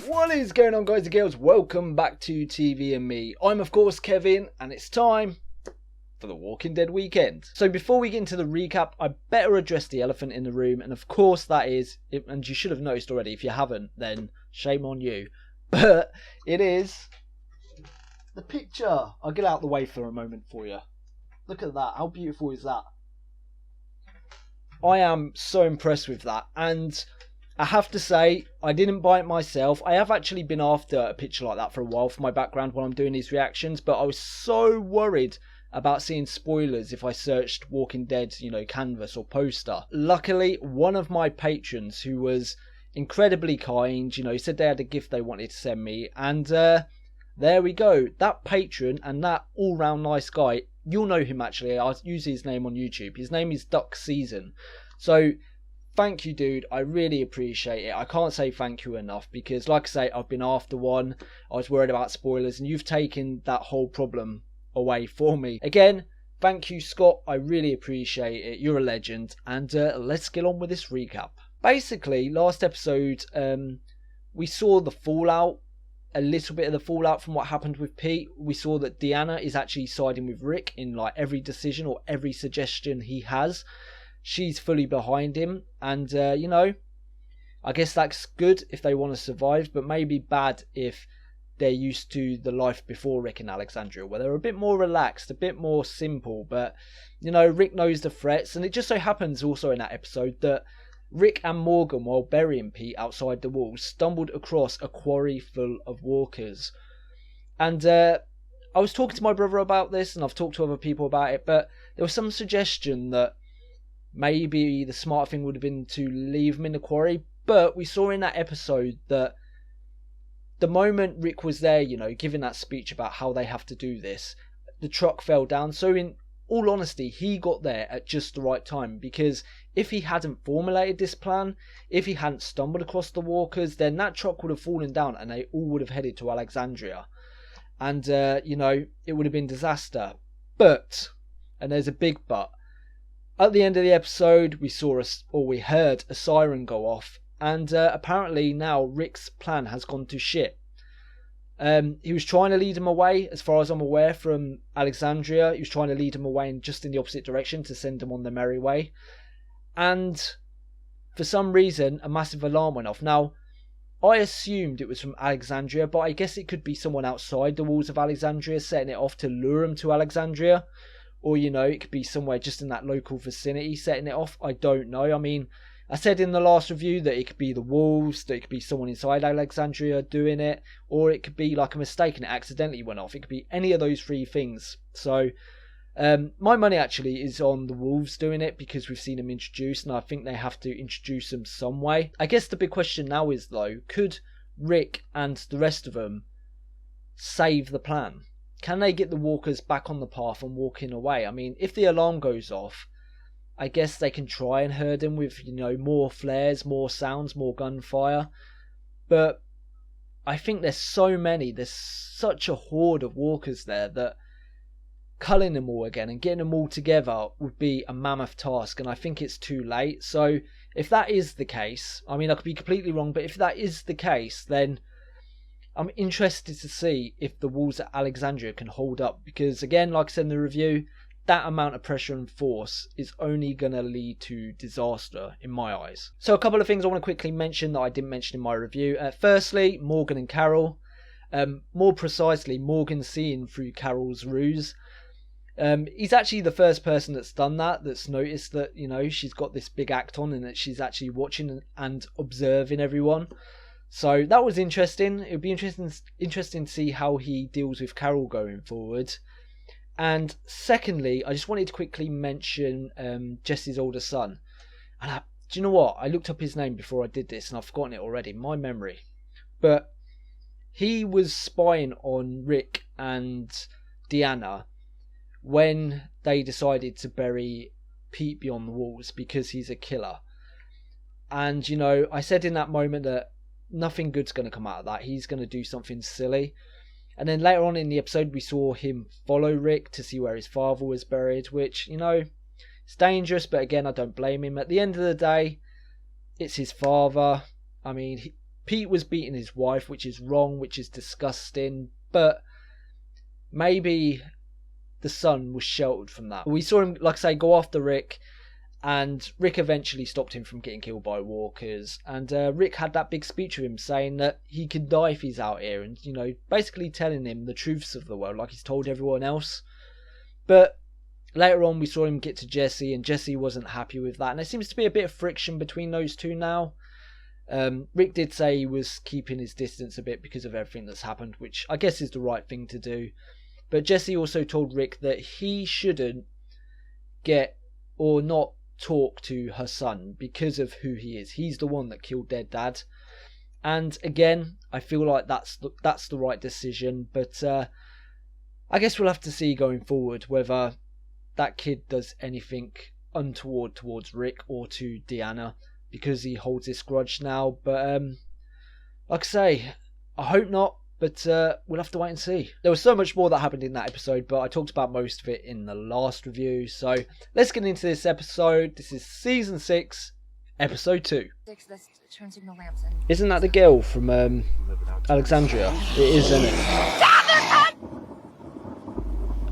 What is going on, guys and girls? Welcome back to TV and Me. I'm of course Kevin, and it's time for the Walking Dead weekend. So before we get into the recap, I better address the elephant in the room, and of course that is, and you should have noticed already, if you haven't then shame on you, but it is the picture. I'll get out of the way for a moment for you. Look at that, how beautiful is that? I am so impressed with that, and I have to say, I didn't buy it myself. I have actually been after a picture like that for a while for my background while I'm doing these reactions, but I was so worried about seeing spoilers if I searched Walking Dead, canvas or poster. Luckily, one of my patrons, who was incredibly kind, said they had a gift they wanted to send me, and there we go. That patron and that all-round nice guy, you'll know him actually. I'll use his name on YouTube. His name is Duck Season. So thank you, dude. I really appreciate it. I can't say thank you enough because, like I say, I've been after one. I was worried about spoilers, and you've taken that whole problem away for me. Again, thank you, Scott. I really appreciate it. You're a legend. And let's get on with this recap. Basically, last episode, we saw the fallout. A little bit of the fallout from what happened with Pete. We saw that Deanna is actually siding with Rick in like every decision or every suggestion he has. She's fully behind him, and I guess that's good if they want to survive, but maybe bad if they're used to the life before Rick and Alexandria, where they're a bit more relaxed, a bit more simple. But Rick knows the threats, and it just so happens also in that episode that Rick and Morgan, while burying Pete outside the walls, stumbled across a quarry full of walkers. And I was talking to my brother about this, and I've talked to other people about it, but there was some suggestion that maybe the smart thing would have been to leave them in the quarry. But we saw in that episode that the moment Rick was there, giving that speech about how they have to do this, the truck fell down. So in all honesty, he got there at just the right time, because if he hadn't formulated this plan, if he hadn't stumbled across the walkers, then that truck would have fallen down and they all would have headed to Alexandria. And, it would have been disaster. But, and there's a big but, at the end of the episode, we heard a siren go off, and apparently now Rick's plan has gone to shit. He was trying to lead him away, as far as I'm aware, from Alexandria. He was trying to lead him away in just in the opposite direction to send him on their merry way. And for some reason, a massive alarm went off. Now, I assumed it was from Alexandria, but I guess it could be someone outside the walls of Alexandria setting it off to lure him to Alexandria. Or, it could be somewhere just in that local vicinity setting it off. I don't know. I mean, I said in the last review that it could be the wolves, that it could be someone inside Alexandria doing it, or it could be like a mistake and it accidentally went off. It could be any of those three things. So, my money actually is on the wolves doing it, because we've seen them introduced, and I think they have to introduce them some way. I guess the big question now is, though, could Rick and the rest of them save the plan? Can they get the walkers back on the path and walking away? I mean, if the alarm goes off, I guess they can try and herd him with, more flares, more sounds, more gunfire. But I think there's so many, there's such a horde of walkers there that culling them all again and getting them all together would be a mammoth task, and I think it's too late. So if that is the case, I mean, I could be completely wrong, but if that is the case, then I'm interested to see if the walls at Alexandria can hold up, because again, like I said in the review, that amount of pressure and force is only going to lead to disaster in my eyes. So a couple of things I want to quickly mention that I didn't mention in my review. Firstly, Morgan and Carol. More precisely, Morgan seeing through Carol's ruse. He's actually the first person that's done that, that's noticed that, she's got this big act on and that she's actually watching and observing everyone. So that was interesting. It would be interesting to see how he deals with Carol going forward. And secondly, I just wanted to quickly mention Jesse's older son. And do you know what? I looked up his name before I did this and I've forgotten it already. My memory. But he was spying on Rick and Deanna when they decided to bury Pete beyond the walls because he's a killer. And, I said in that moment that nothing good's going to come out of that. He's going to do something silly. And then later on in the episode, we saw him follow Rick to see where his father was buried, which, it's dangerous, but again, I don't blame him. At the end of the day, it's his father. I mean, Pete was beating his wife, which is wrong, which is disgusting, but maybe the son was sheltered from that. We saw him, like I say, go after Rick, and Rick eventually stopped him from getting killed by walkers. And Rick had that big speech with him saying that he can die if he's out here, and, you know, basically telling him the truths of the world like he's told everyone else. But later on we saw him get to Jesse, and Jesse wasn't happy with that, and there seems to be a bit of friction between those two now. Rick did say he was keeping his distance a bit because of everything that's happened, which I guess is the right thing to do. But Jesse also told Rick that he shouldn't get or not talk to her son because of who he is. He's the one that killed their dad. And again, I feel like that's the right decision. But I guess we'll have to see going forward whether that kid does anything untoward towards Rick or to Deanna, because he holds this grudge now. But like I say, I hope not, but we'll have to wait and see. There was so much more that happened in that episode, but I talked about most of it in the last review. So let's get into this episode. This is Season 6, Episode 2. Isn't that the girl from Alexandria? It is, isn't it?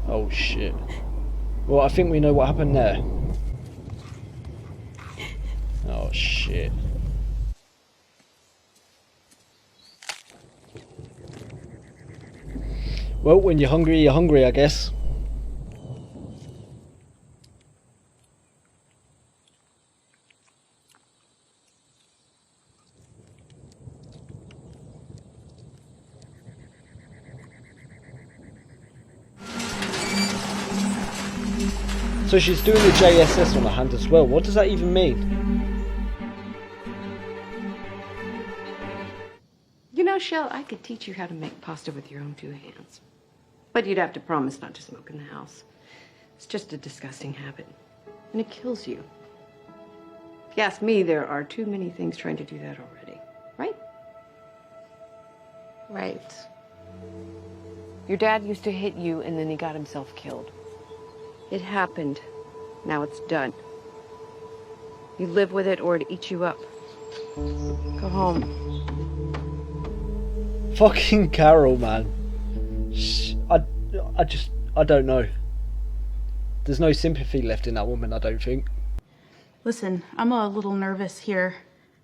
Oh shit. Well, I think we know what happened there. Oh shit. Well, when you're hungry, I guess. So she's doing the JSS on her hand as well. What does that even mean? You know, Shell, I could teach you how to make pasta with your own two hands. But you'd have to promise not to smoke in the house. It's just a disgusting habit. And it kills you. If you ask me, there are too many things trying to do that already. Right? Right. Your dad used to hit you and then he got himself killed. It happened. Now it's done. You live with it or it eats you up. Go home. Fucking Carol, man. I don't know. There's no sympathy left in that woman, I don't think. Listen, I'm a little nervous here.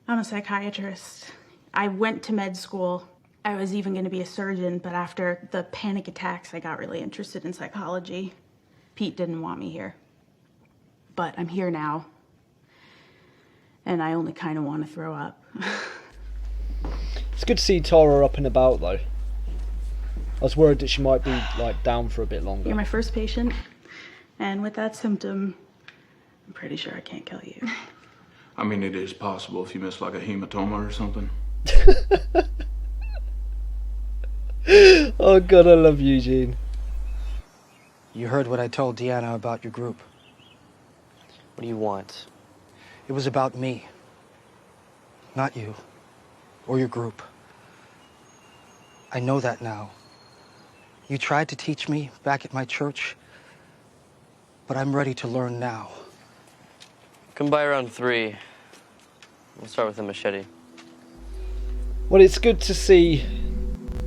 I'm a psychiatrist. I went to med school. I was even going to be a surgeon, but after the panic attacks, I got really interested in psychology. Pete didn't want me here. But I'm here now. And I only kind of want to throw up. It's good to see Tara up and about, though. I was worried that she might be, like, down for a bit longer. You're my first patient. And with that symptom, I'm pretty sure I can't kill you. I mean, it is possible if you miss, like, a hematoma or something. Oh, God, I love Eugene. You heard what I told Deanna about your group. What do you want? It was about me. Not you. Or your group. I know that now. You tried to teach me back at my church, but I'm ready to learn now. Come by around 3. We'll start with a machete. Well, it's good to see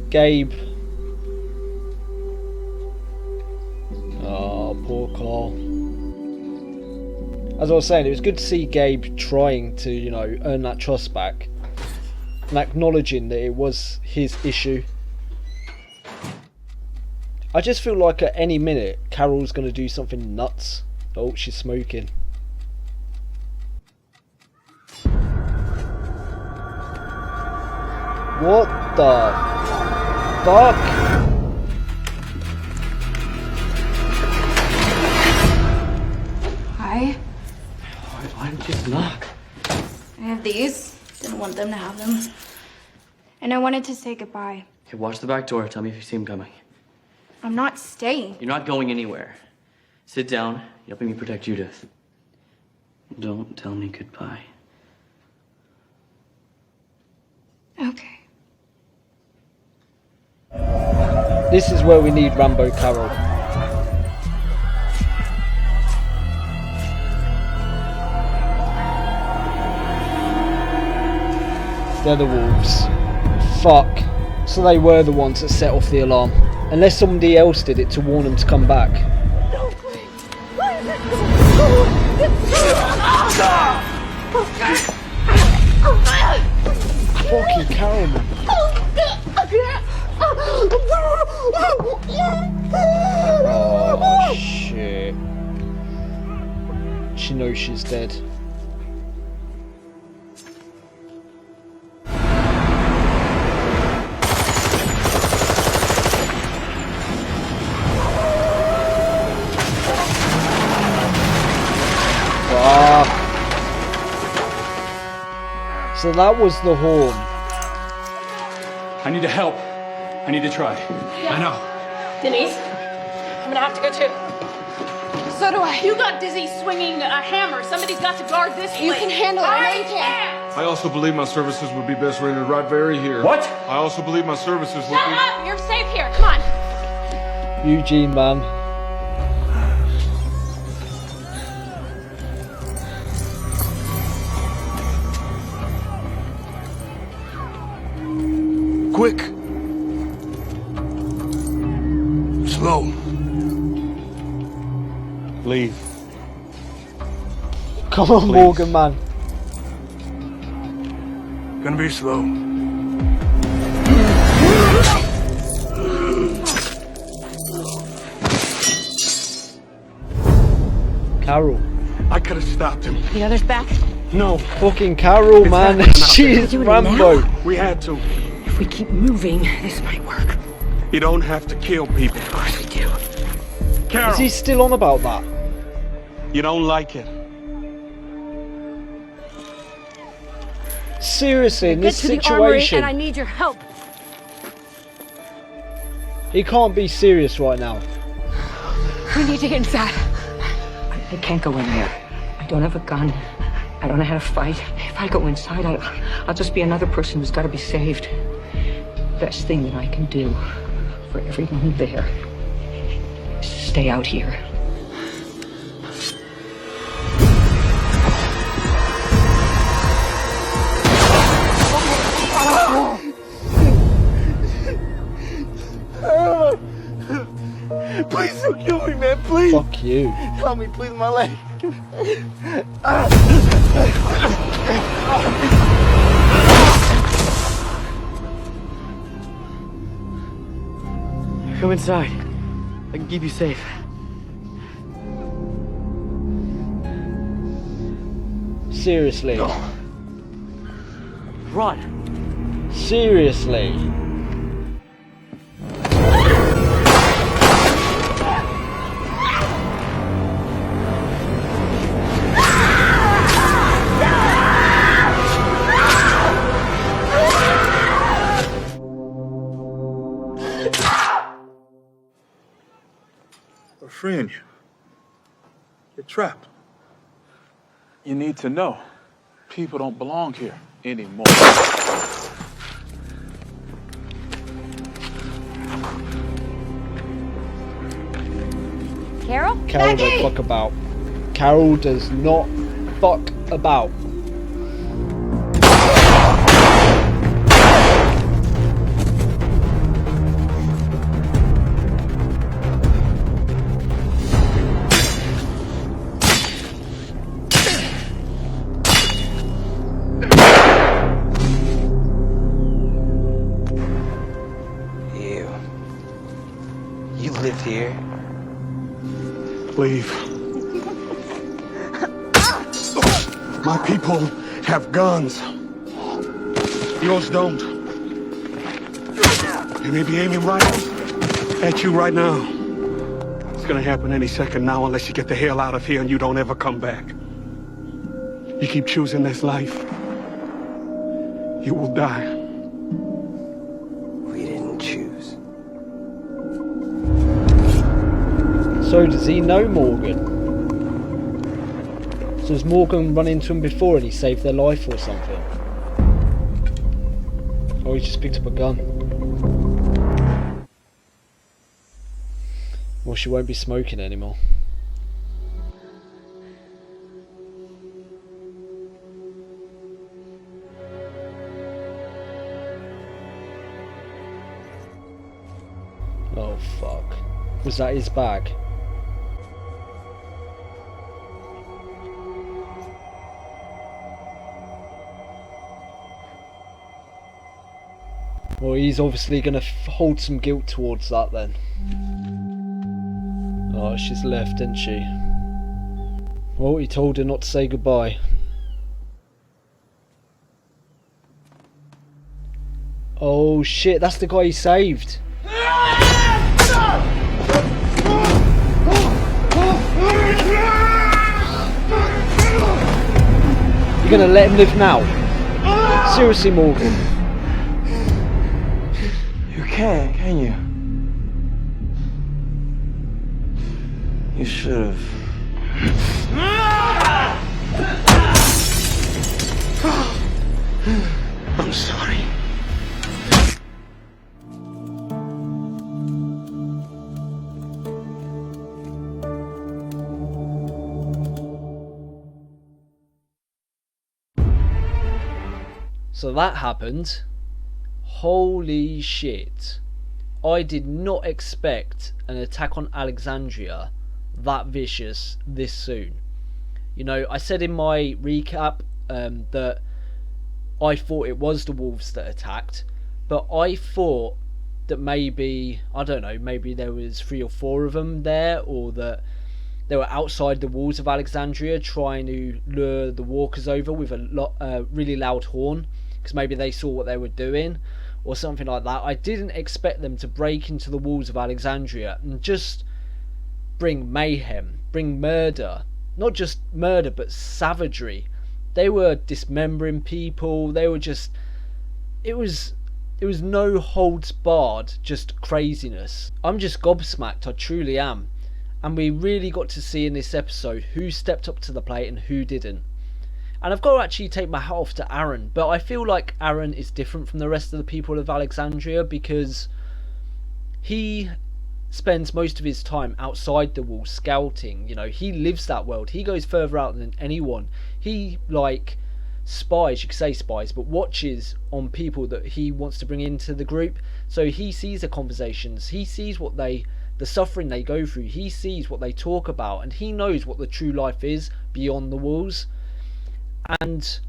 Gabe. Oh, poor Carl. As I was saying, it was good to see Gabe trying to, you know, earn that trust back and acknowledging that it was his issue. I just feel like at any minute Carol's going to do something nuts. Oh, she's smoking. What the fuck? Hi. Why didn't you just knock? I have these. Didn't want them to have them. And I wanted to say goodbye. Okay, watch the back door. Tell me if you see him coming. I'm not staying. You're not going anywhere. Sit down. You're helping me protect Judith. Don't tell me goodbye. Okay. This is where we need Rambo Carol. They're the wolves. fuck. So they were the ones that set off the alarm. Unless somebody else did it to warn them to come back. Fucking Carol, man. Oh shit. She knows she's dead. So that was the horn. I need to help. I need to try. Yeah. I know. Denise, I'm gonna have to go too. So do I. You got Dizzy swinging a hammer. Somebody's got to guard this place. You can handle it. I know you can. can't. I also believe my services would be best rendered right very here. What? I also believe my services would Shut be... up! You're safe here. Come on. Eugene, man. Quick. Slow. Leave. Come on, Please. Morgan, man. Gonna be slow. Carol. I could have stopped him. The other's back. No, Fucking Carol, It's man. happening out She there. is Doing it Rambo. now? we had to. If we keep moving, this might work. You don't have to kill people. Of course we do. Carol, Is he still on about that? you don't like it. Seriously, in this Get to the armory, situation, and I need your help. he can't be serious right now. We need to get inside. I can't go in there. I don't have a gun. I don't know how to fight. If I go inside, I'll just be another person who's got to be saved. Best thing that I can do for everyone there is to stay out here. Please don't kill me, man, please. Fuck you. Help me, please, my leg. Come inside. I can keep you safe. Seriously. Run. Seriously. We're freeing you. You're trapped. You need to know, people don't belong here anymore. Carol? Carol don't fuck about. Carol does not fuck about. You lived here? Leave. My people have guns. Yours don't. You may be aiming right at you right now. It's gonna happen any second now unless you get the hell out of here and you don't ever come back. You keep choosing this life, you will die. We didn't choose. So does he know Morgan? So has Morgan run into him before and he saved their life or something? Or he just picked up a gun? Well, she won't be smoking anymore. Was that his bag? Well, he's obviously going to hold some guilt towards that then. Oh, she's left, isn't she? Well, he told her not to say goodbye. Oh shit, that's the guy he saved. You're gonna let him live now? Seriously, Morgan? You can you? You should have. I'm sorry. So that happened. Holy shit. I did not expect an attack on Alexandria that vicious this soon. You know, I said in my recap that I thought it was the wolves that attacked, but I thought that maybe, I don't know, maybe there was 3 or 4 of them there, or that they were outside the walls of Alexandria trying to lure the walkers over with a really loud horn, because maybe they saw what they were doing or something like that. I didn't expect them to break into the walls of Alexandria and just bring mayhem, bring murder. Not just murder, but savagery. They were dismembering people. They were just... It was no holds barred, just craziness. I'm just gobsmacked, I truly am. And we really got to see in this episode who stepped up to the plate and who didn't. And I've got to actually take my hat off to Aaron, but I feel like Aaron is different from the rest of the people of Alexandria, because he spends most of his time outside the walls scouting. You know, he lives that world. He goes further out than anyone. He, like, spies, you could say spies, but watches on people that he wants to bring into the group. So he sees the conversations, he sees what the suffering they go through, he sees what they talk about, and he knows what the true life is beyond the walls. And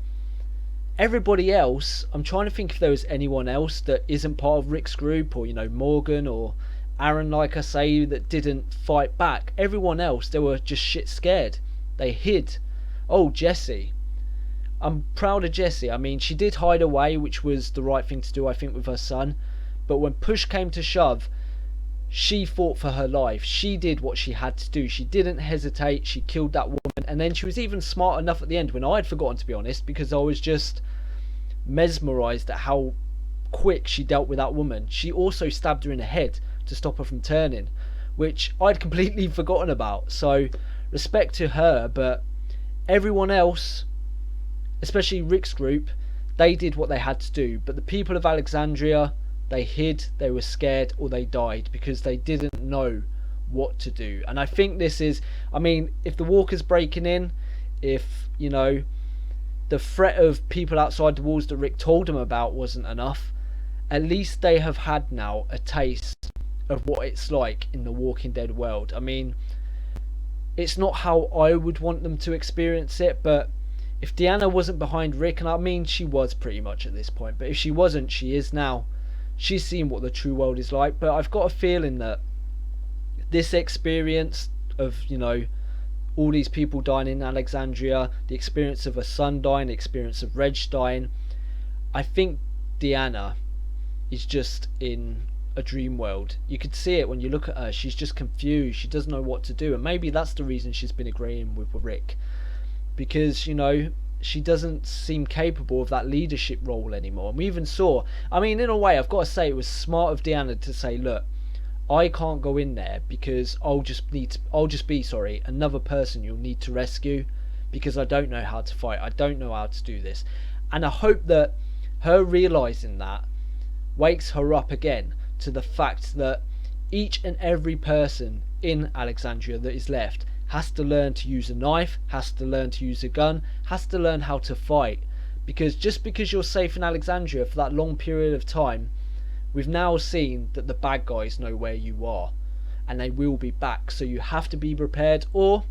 everybody else, I'm trying to think if there was anyone else that isn't part of Rick's group, or, you know, Morgan or Aaron, like I say, that didn't fight back. Everyone else, they were just shit scared. They hid. Oh, Jessie. I'm proud of Jessie. I mean, she did hide away, which was the right thing to do, I think, with her son. But when push came to shove, she fought for her life. She did what she had to do. She didn't hesitate. She killed that woman. And then she was even smart enough at the end, when I had forgotten, to be honest, because I was just mesmerised at how quick she dealt with that woman. She also stabbed her in the head to stop her from turning, which I'd completely forgotten about. So respect to her. But everyone else, especially Rick's group, they did what they had to do. But the people of Alexandria, they hid, they were scared, or they died because they didn't know what to do. And I think this is, I mean, if the walkers breaking in, if, you know, the threat of people outside the walls that Rick told them about wasn't enough, at least they have had now a taste of what it's like in the Walking Dead world. I mean, it's not how I would want them to experience it, but if Deanna wasn't behind Rick, and I mean she was pretty much at this point, but if she wasn't, she is now. She's seen what the true world is like. But I've got a feeling that this experience of, you know, all these people dying in Alexandria, the experience of a son dying, the experience of Reg dying, I think Deanna is just in a dream world. You could see it when you look at her. She's just confused. She doesn't know what to do. And maybe that's the reason she's been agreeing with Rick. Because, you know, she doesn't seem capable of that leadership role anymore. And we even saw, I mean, in a way, I've got to say, it was smart of Deanna to say, look, I can't go in there because I'll just be another person you'll need to rescue, because I don't know how to fight. I don't know how to do this. And I hope that her realising that wakes her up again to the fact that each and every person in Alexandria that is left has to learn to use a knife, has to learn to use a gun, has to learn how to fight. Because just because you're safe in Alexandria for that long period of time, we've now seen that the bad guys know where you are. and they will be back. So you have to be prepared, or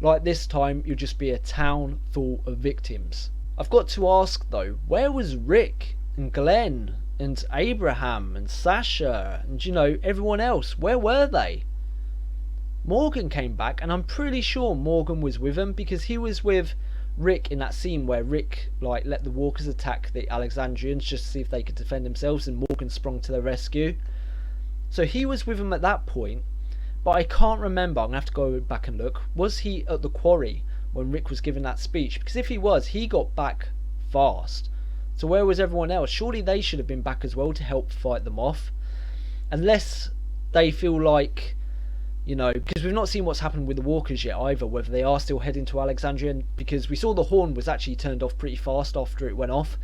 like this time, you'll just be a town full of victims. I've got to ask though, where was Rick and Glenn and Abraham and Sasha and, you know, everyone else? Where were they? Morgan came back, and I'm pretty sure Morgan was with him, because he was with Rick in that scene where Rick like let the walkers attack the Alexandrians just to see if they could defend themselves, and Morgan sprung to their rescue. So he was with him at that point, but I can't remember. I'm gonna have to go back and look. Was he at the quarry when Rick was giving that speech? Because if he was, he got back fast. So where was everyone else? Surely they should have been back as well to help fight them off, unless they feel like, you know, because we've not seen what's happened with the walkers yet either, whether they are still heading to Alexandria, because we saw the horn was actually turned off pretty fast after it went off.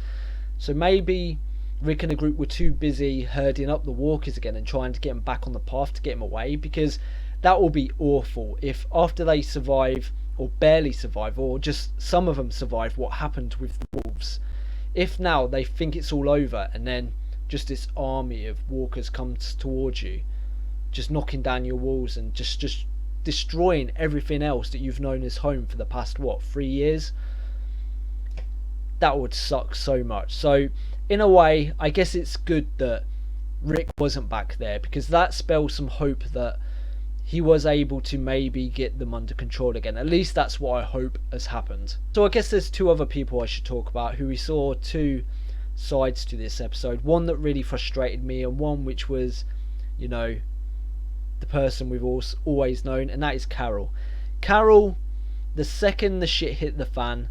So maybe Rick and the group were too busy herding up the walkers again and trying to get them back on the path to get them away, because that will be awful if after they survive, or barely survive, or just some of them survive what happened with the wolves, if now they think it's all over and then just this army of walkers comes towards you, just knocking down your walls and just destroying everything else that you've known as home for the past, what, 3 years? That would suck so much. So in a way, I guess it's good that Rick wasn't back there, because that spells some hope that he was able to maybe get them under control again. At least that's what I hope has happened. So I guess there's two other people I should talk about who we saw two sides to this episode. One that really frustrated me, and one which was, you know, the person we've always known, and that is Carol. Carol, the second the shit hit the fan,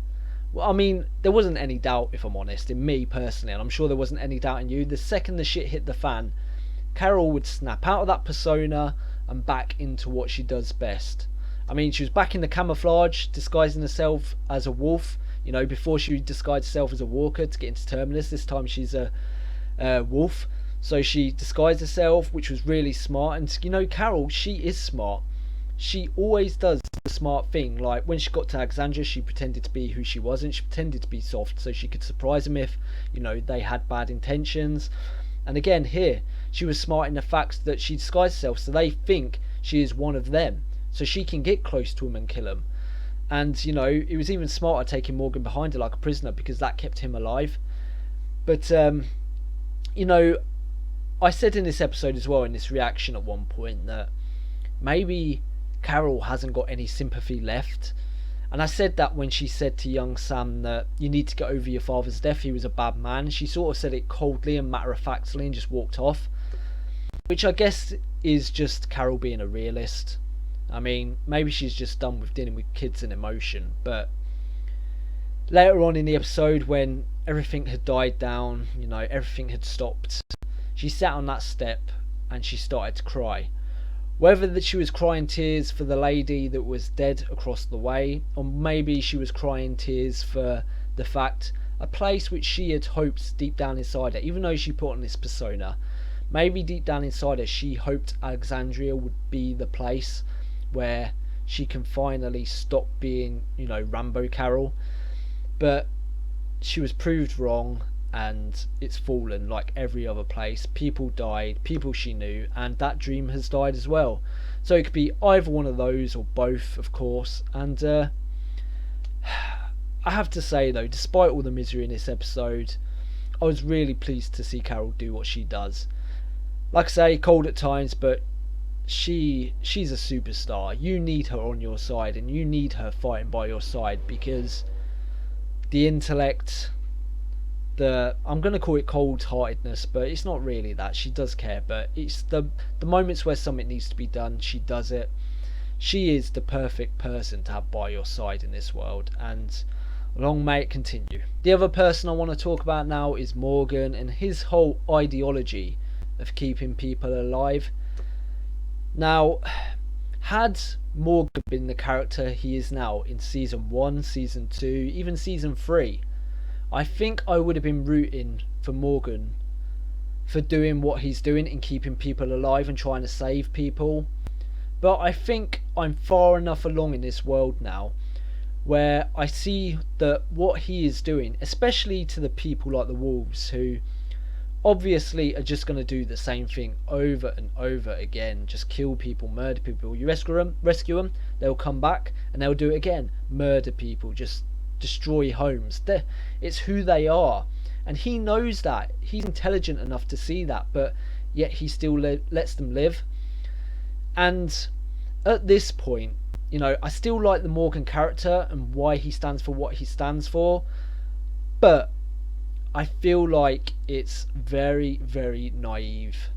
well, I mean, there wasn't any doubt, if I'm honest, in me personally, and I'm sure there wasn't any doubt in you. The second the shit hit the fan, Carol would snap out of that persona and back into what she does best. I mean, she was back in the camouflage, disguising herself as a wolf. You know, before she disguised herself as a walker to get into Terminus. This time she's a wolf. So she disguised herself, which was really smart. And, you know, Carol, she is smart. She always does the smart thing. Like, when she got to Alexandria, she pretended to be who she wasn't. She pretended to be soft so she could surprise them if, you know, they had bad intentions. And again, here, she was smart in the fact that she disguised herself so they think she is one of them. So she can get close to him and kill him. And, you know, it was even smarter taking Morgan behind her like a prisoner, because that kept him alive. But, you know, I said in this episode as well, in this reaction at one point, that maybe Carol hasn't got any sympathy left. And I said that when she said to young Sam that you need to get over your father's death, he was a bad man. She sort of said it coldly and matter-of-factly and just walked off. Which I guess is just Carol being a realist. I mean, maybe she's just done with dealing with kids and emotion. But later on in the episode, when everything had died down, you know, everything had stopped, she sat on that step and she started to cry. Whether that she was crying tears for the lady that was dead across the way, or maybe she was crying tears for the fact, a place which she had hoped deep down inside her, even though she put on this persona, maybe deep down inside her she hoped Alexandria would be the place where she can finally stop being, you know, Rambo Carol. But she was proved wrong, and it's fallen like every other place. People died, people she knew, and that dream has died as well. So it could be either one of those, or both, of course. And I have to say though, despite all the misery in this episode, I was really pleased to see Carol do what she does. Like I say, cold at times, but she's a superstar. You need her on your side, and you need her fighting by your side, because the intellect, I'm going to call it cold-heartedness, but it's not really that. She does care, but it's the moments where something needs to be done, she does it. She is the perfect person to have by your side in this world, and long may it continue. The other person I want to talk about now is Morgan and his whole ideology of keeping people alive. Now, had Morgan been the character he is now in Season 1, Season 2, even Season 3, I think I would have been rooting for Morgan for doing what he's doing in keeping people alive and trying to save people. But I think I'm far enough along in this world now where I see that what he is doing, especially to the people like the wolves who obviously are just going to do the same thing over and over again. Just kill people, murder people. You rescue them, they'll come back and they'll do it again. Murder people, just destroy homes. It's who they are. And he knows that. He's intelligent enough to see that, but yet he still lets them live. And at this point, you know, I still like the Morgan character and why he stands for what he stands for, but I feel like it's very, very naive.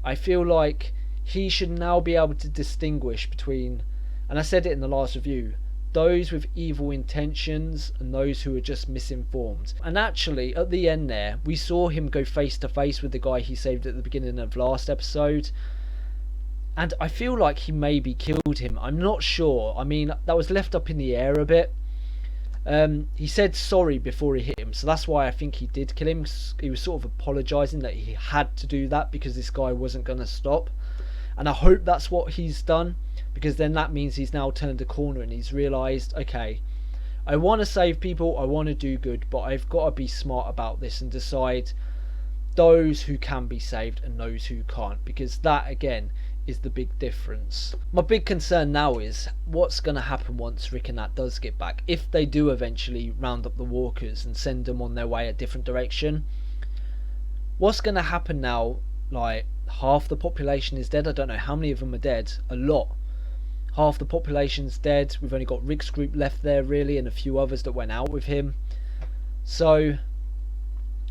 I feel like he should now be able to distinguish between, and I said it in the last review, those with evil intentions and those who are just misinformed. And actually, at the end there, we saw him go face to face with the guy he saved at the beginning of last episode. And I feel like he maybe killed him. I'm not sure. I mean, that was left up in the air a bit. He said sorry before he hit him, so that's why I think he did kill him. He was sort of apologising that he had to do that because this guy wasn't going to stop. And I hope that's what he's done, because then that means he's now turned a corner and he's realised, okay, I want to save people, I want to do good, but I've got to be smart about this and decide those who can be saved and those who can't, because that, again, is the big difference. My big concern now is what's going to happen once Rick and Nat does get back. If they do eventually round up the walkers and send them on their way a different direction, what's going to happen now? Like, half the population is dead. I don't know how many of them are dead. A lot. Half the population's dead. We've only got Rick's group left there, really, and a few others that went out with him. So,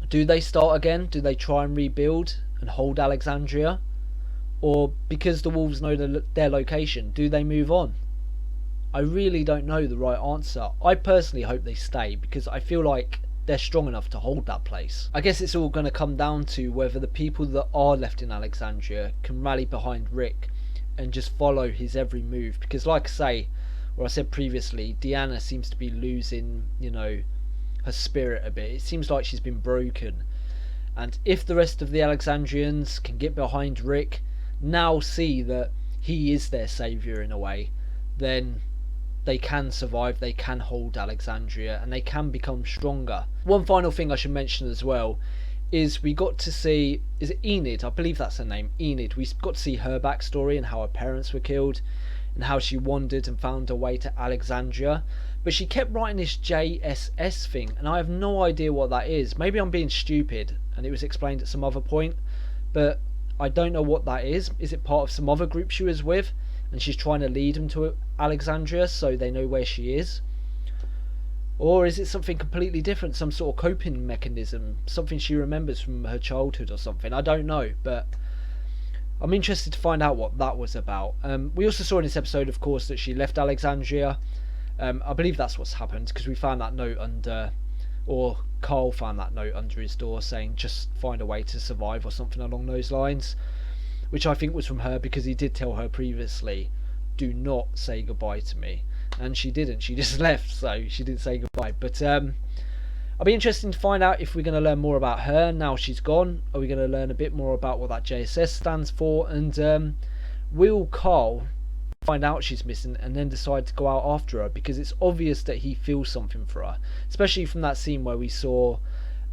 do they start again? Do they try and rebuild and hold Alexandria? Or, because the wolves know their location, do they move on? I really don't know the right answer. I personally hope they stay, because I feel like they're strong enough to hold that place. I guess it's all going to come down to whether the people that are left in Alexandria can rally behind Rick and just follow his every move. Because like I said previously, Deanna seems to be losing, you know, her spirit a bit. It seems like she's been broken. And if the rest of the Alexandrians can get behind Rick, now see that he is their saviour in a way, then they can survive, they can hold Alexandria, and they can become stronger. One final thing I should mention as well is we got to see, is it Enid? I believe that's her name, Enid. We got to see her backstory and how her parents were killed and how she wandered and found her way to Alexandria. But she kept writing this JSS thing, and I have no idea what that is. Maybe I'm being stupid and it was explained at some other point, but I don't know what that is. Is it part of some other group she was with and she's trying to lead them to Alexandria so they know where she is? Or is it something completely different, some sort of coping mechanism, something she remembers from her childhood or something? I don't know, but I'm interested to find out what that was about. We also saw in this episode, of course, that she left Alexandria. I believe that's what's happened, because we found that note under, or Carl found that note under his door saying just find a way to survive or something along those lines, which I think was from her, because he did tell her previously, do not say goodbye to me, and she didn't. She just left, so she didn't say goodbye. But I'll be interested to find out if we're going to learn more about her now she's gone. Are we going to learn a bit more about what that JSS stands for, and will Carl find out she's missing and then decide to go out after her? Because it's obvious that he feels something for her, especially from that scene where we saw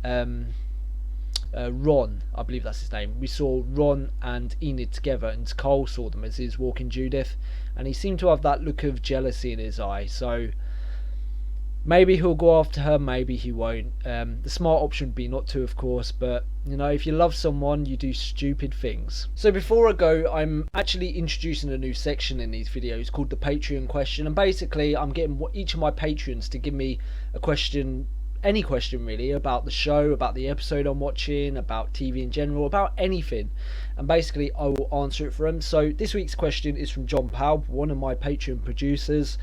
Ron, I believe that's his name. We saw Ron and Enid together, and Carl saw them as he was walking Judith, and he seemed to have that look of jealousy in his eye. So maybe he'll go after her, maybe he won't. The smart option would be not to, of course, but you know, if you love someone, you do stupid things. So before I go, I'm actually introducing a new section in these videos called the Patreon question, and basically I'm getting each of my patrons to give me a question, any question really, about the show, about the episode I'm watching, about TV in general, about anything, and basically I will answer it for them. So this week's question is from John Powell, one of my Patreon producers,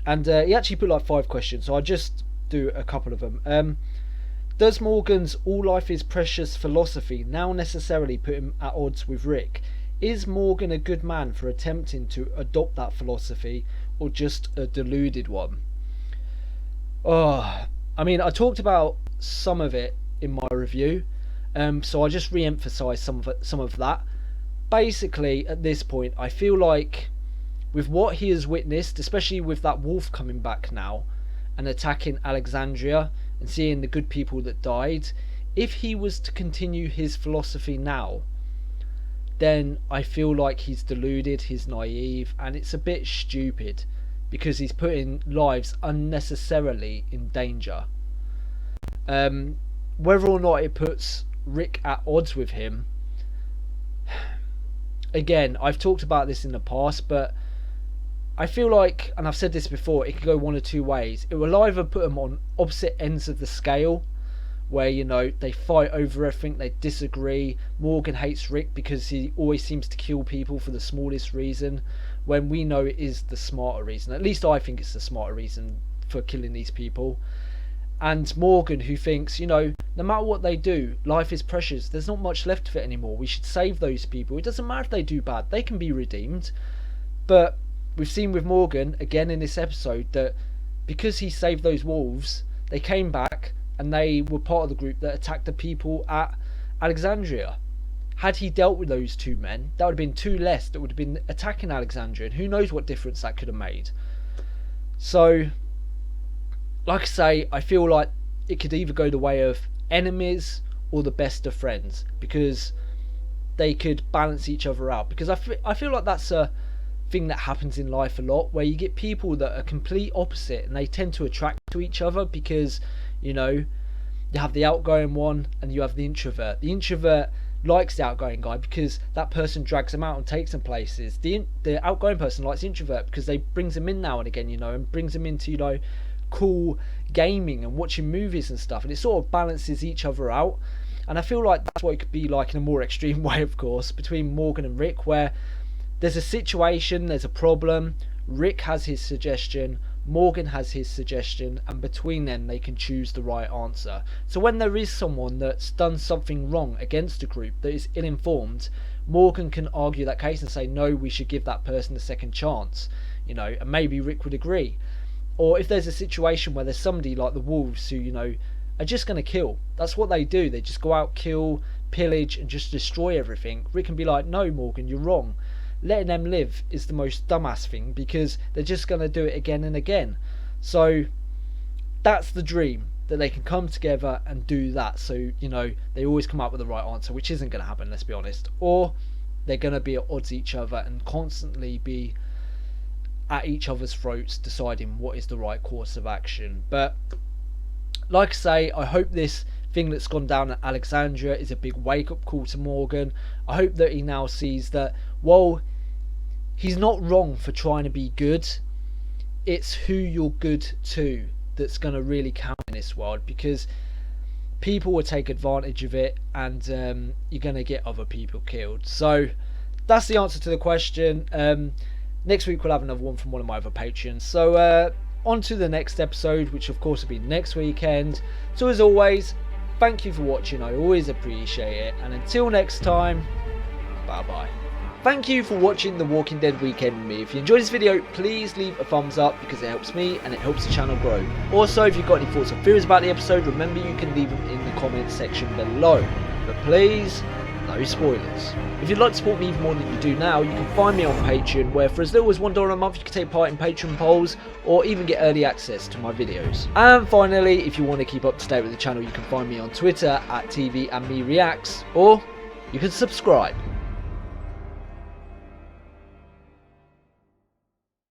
and he actually put like 5 questions, so I'll just do a couple of them. Does Morgan's all life is precious philosophy now necessarily put him at odds with Rick? Is Morgan a good man for attempting to adopt that philosophy, or just a deluded one? I mean, I talked about some of it in my review, so I'll just re-emphasise some of that. Basically, at this point, I feel like with what he has witnessed, especially with that wolf coming back now and attacking Alexandria and seeing the good people that died, if he was to continue his philosophy now, then I feel like he's deluded, he's naive, and it's a bit stupid because he's putting lives unnecessarily in danger. Whether or not it puts Rick at odds with him, again, I've talked about this in the past, but I feel like, and I've said this before, it could go one of two ways. It will either put them on opposite ends of the scale, where, you know, they fight over everything, they disagree. Morgan hates Rick because he always seems to kill people for the smallest reason, when we know it is the smarter reason. At least I think it's the smarter reason for killing these people. And Morgan, who thinks, you know, no matter what they do, life is precious, there's not much left of it anymore, we should save those people. It doesn't matter if they do bad, they can be redeemed. But we've seen with Morgan, again in this episode, that because he saved those wolves, they came back and they were part of the group that attacked the people at Alexandria. Had he dealt with those two men, that would have been two less that would have been attacking Alexandria, and who knows what difference that could have made. So, like I say, I feel like it could either go the way of enemies or the best of friends, because they could balance each other out. Because I feel like that's a thing that happens in life a lot, where you get people that are complete opposite and they tend to attract to each other because, you know, you have the outgoing one and you have the introvert. The introvert likes the outgoing guy because that person drags him out and takes him places. The outgoing person likes the introvert because they brings him in now and again, you know, and brings him into, you know, cool gaming and watching movies and stuff, and it sort of balances each other out. And I feel like that's what it could be like in a more extreme way, of course, between Morgan and Rick, where there's a situation, there's a problem, Rick has his suggestion, Morgan has his suggestion, and between them they can choose the right answer. So when there is someone that's done something wrong against a group that is ill-informed, Morgan can argue that case and say, no, we should give that person a second chance, you know, and maybe Rick would agree. Or if there's a situation where there's somebody like the wolves who, you know, are just going to kill. That's what they do. They just go out, kill, pillage, and just destroy everything. Rick can be like, no, Morgan, you're wrong. Letting them live is the most dumbass thing, because they're just going to do it again and again. So that's the dream, that they can come together and do that. So, you know, they always come up with the right answer, which isn't going to happen, let's be honest. Or they're going to be at odds each other and constantly be at each other's throats deciding what is the right course of action. But like I say, I hope this thing that's gone down at Alexandria is a big wake-up call to Morgan. I hope that he now sees that, well, he's not wrong for trying to be good. It's who you're good to that's going to really count in this world, because people will take advantage of it, and you're going to get other people killed. So that's the answer to the question. Next week we'll have another one from one of my other patrons. So on to the next episode, which of course will be next weekend. So as always, thank you for watching, I always appreciate it, and until next time, bye bye. Thank you for watching The Walking Dead Weekend with me. If you enjoyed this video, please leave a thumbs up, because it helps me and it helps the channel grow. Also, if you've got any thoughts or theories about the episode, remember you can leave them in the comments section below. But please, no spoilers. If you'd like to support me even more than you do now, you can find me on Patreon, where for as little as $1 a month you can take part in Patreon polls, or even get early access to my videos. And finally, if you want to keep up to date with the channel, you can find me on Twitter at TVandMeReacts, or you can subscribe.